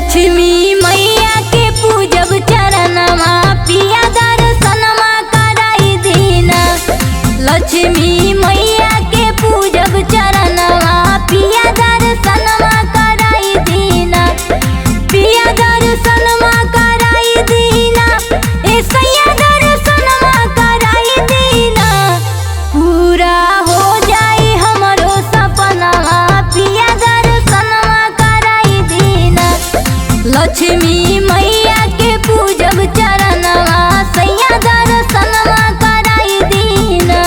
लक्ष्मी मैया के पूजब चरणमा पिया दर्शनमा कराई दीना। लक्ष्मी मैया के पूजब चरणमा पिया दर्शनमा कराई दीना। पिया दर्शनमा कराई दीना, ऐसैया दर्शनमा कराई दीना। पूरा हो जाई हमरो सपनवा पिया दर्शनमा कराई दीना। लक्ष्मी मैया के पूजब चरणवा सैया दर्शनमा कराई दीना।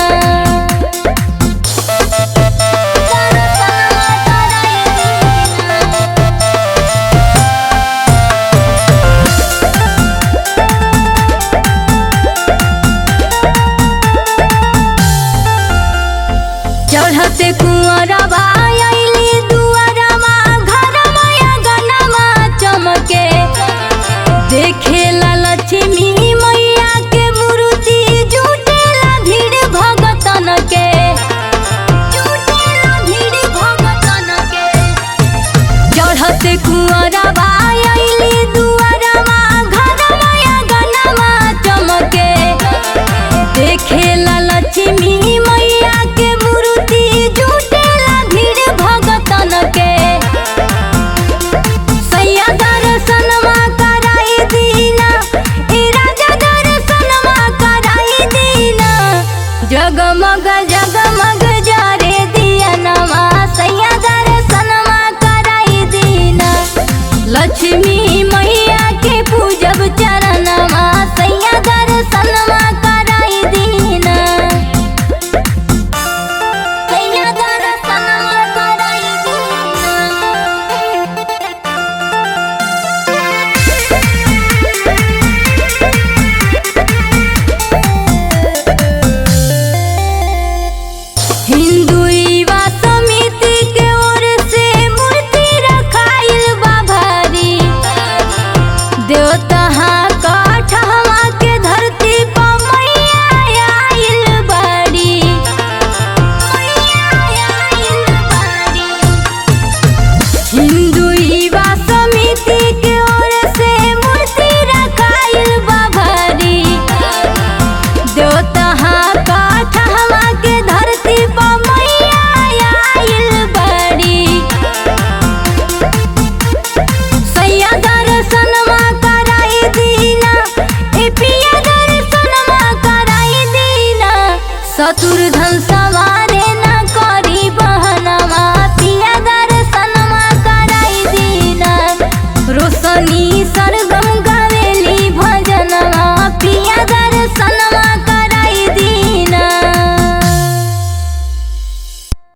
चढ़ते कुंवरवा आइली दुआरमा, घरमा अंगनमा चमके। देखेला लक्ष्मी मैया के मूर्ति, जुटेला भीड़ भगतन के। जुटेला भीड़ भगतन के। चढ़ते कुंवरवा आइली दुआरमा, घरमा अंगनमा चमके। देखेला लक्ष्मी मैया के मूर्ति, जुटेला भीड़ भगतन के। सैया दर्शनमा कराई दीना, ए राजा दर्शनमा कराई दीना। जगमग जगमग जारे दियनमा, सैया दर्शनमा कराई दीना। लक्ष्मी मैया के पूजब चरणमा सैया दर्शनमा कराई दीना। सैया दर्शनमा कराई दीना। हिंदू युवा समिति के ओर से मूर्ति रखाइल बा भारी। देवता काठवा के धरती पर मैया आइल बाड़ी। मैया आइल बाड़ी। हिंदू युवा समिति के ओर से मूर्ति रखाइल बा भारी। देवता काठवा के धरती पर मैया आइल बाड़ी। सैया दर्शनमा कराई दीना, ए पिया दर्शनमा कराई दीना। शत्रुघ्न